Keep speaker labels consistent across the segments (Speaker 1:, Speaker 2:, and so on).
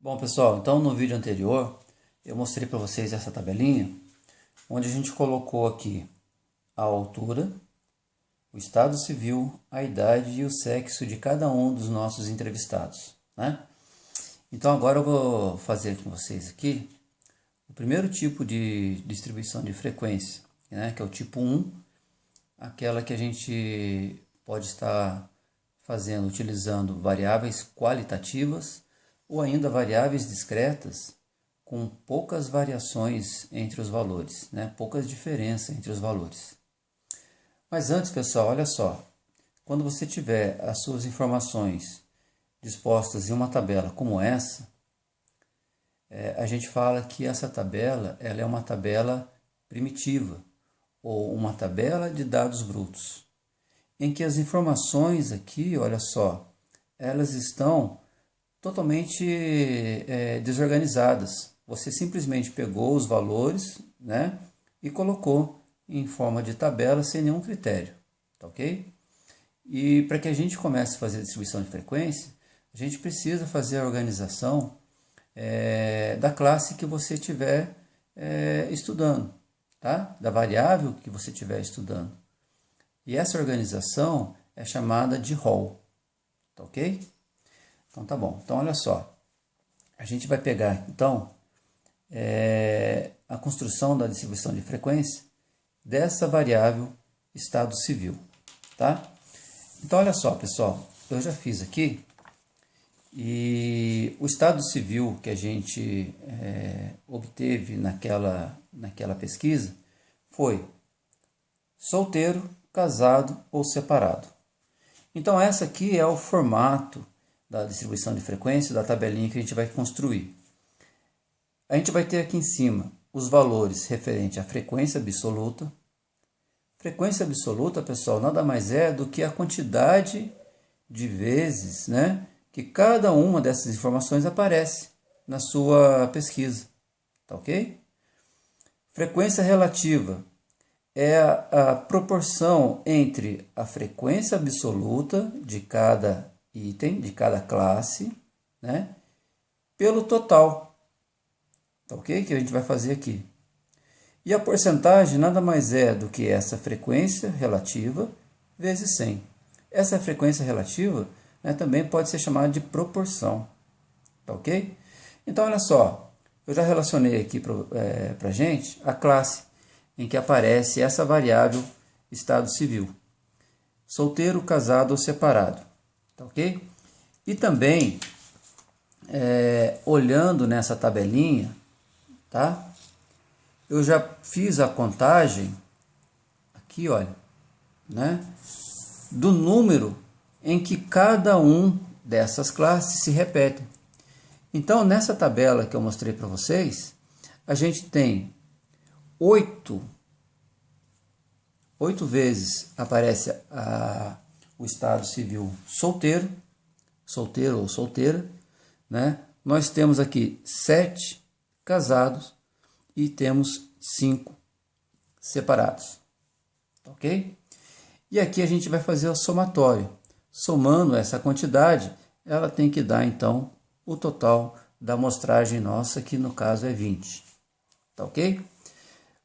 Speaker 1: Bom, pessoal, então no vídeo anterior eu mostrei para vocês essa tabelinha, onde a gente colocou aqui a altura, o estado civil, a idade e o sexo de cada um dos nossos entrevistados, né? Então agora eu vou fazer com vocês aqui o primeiro tipo de distribuição de frequência, né? Que é o tipo 1, aquela que a gente pode estar fazendo utilizando variáveis qualitativas ou ainda variáveis discretas com poucas variações entre os valores, né? Poucas diferenças entre os valores. Mas antes, pessoal, olha só, quando você tiver as suas informações dispostas em uma tabela como essa, a gente fala que essa tabela ela é uma tabela primitiva ou uma tabela de dados brutos, em que as informações aqui, olha só, elas estão totalmente desorganizadas. Você simplesmente pegou os valores, né, e colocou em forma de tabela sem nenhum critério, tá ok? E para que a gente comece a fazer a distribuição de frequência, a gente precisa fazer a organização da classe que você estiver estudando, tá? Da variável que você estiver estudando. E essa organização é chamada de rol, tá ok? Então tá bom. Então olha só, a gente vai pegar então a construção da distribuição de frequência dessa variável estado civil, tá? Então olha só, pessoal, eu já fiz aqui e o estado civil que a gente obteve naquela pesquisa foi solteiro, casado ou separado. Então essa aqui é o formato da distribuição de frequência da tabelinha que a gente vai construir. A gente vai ter aqui em cima os valores referentes à frequência absoluta. Frequência absoluta, pessoal, nada mais é do que a quantidade de vezes, né, que cada uma dessas informações aparece na sua pesquisa, tá ok? Frequência relativa é a proporção entre a frequência absoluta de cada item, de cada classe, né, pelo total, tá ok? Que a gente vai fazer aqui. E a porcentagem nada mais é do que essa frequência relativa vezes 100. Essa frequência relativa, né, também pode ser chamada de proporção, tá ok? Então, olha só, eu já relacionei aqui para a gente a classe em que aparece essa variável estado civil. Solteiro, casado ou separado, tá ok? E também, olhando nessa tabelinha, tá? Eu já fiz a contagem, aqui olha, né, do número em que cada um dessas classes se repete. Então, nessa tabela que eu mostrei para vocês, a gente tem 8 vezes aparece o estado civil solteiro, solteiro ou solteira, né? Nós temos aqui 7 casados e temos 5 separados, ok? E aqui a gente vai fazer o somatório. Somando essa quantidade, ela tem que dar então o total da amostragem nossa, que no caso é 20, tá ok?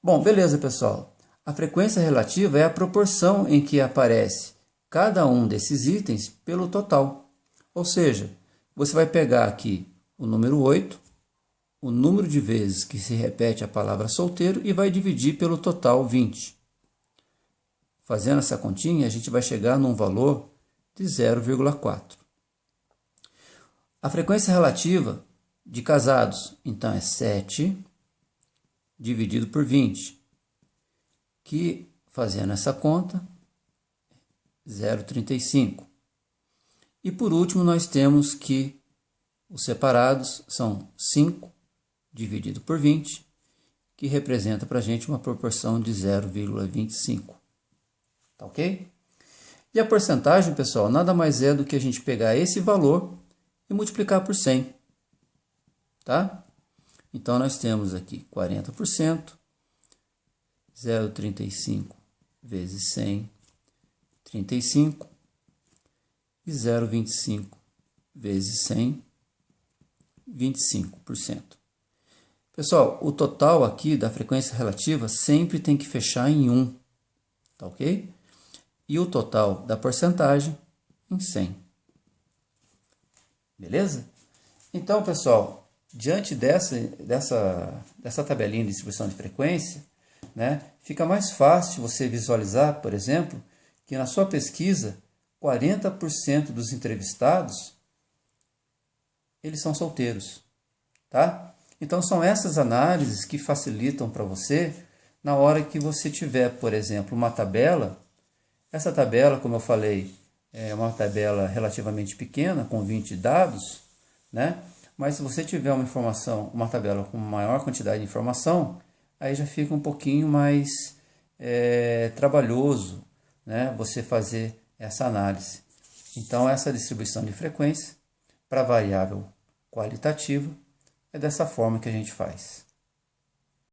Speaker 1: Bom, beleza, pessoal. A frequência relativa é a proporção em que aparece cada um desses itens pelo total. Ou seja, você vai pegar aqui o número 8, o número de vezes que se repete a palavra solteiro e vai dividir pelo total 20. Fazendo essa continha, a gente vai chegar num valor de 0,4. A frequência relativa de casados, então, é 7 dividido por 20, que, fazendo essa conta, 0,35. E por último, nós temos que os separados são 5 dividido por 20, que representa para a gente uma proporção de 0,25. Tá ok? E a porcentagem, pessoal, nada mais é do que a gente pegar esse valor e multiplicar por 100. Tá? Então, nós temos aqui 40%, 0,35 vezes 100, 35, e 0,25 vezes 100, 25%. Pessoal, o total aqui da frequência relativa sempre tem que fechar em 1, tá ok? E o total da porcentagem em 100. Beleza? Então, pessoal, diante dessa tabelinha de distribuição de frequência, né, fica mais fácil você visualizar, por exemplo, que na sua pesquisa, 40% dos entrevistados, eles são solteiros, tá? Então, são essas análises que facilitam para você, na hora que você tiver, por exemplo, uma tabela. Essa tabela, como eu falei, é uma tabela relativamente pequena, com 20 dados, né? Mas se você tiver uma tabela com maior quantidade de informação, aí já fica um pouquinho mais trabalhoso, né? Você fazer essa análise. Então, essa distribuição de frequência para variável qualitativa é dessa forma que a gente faz.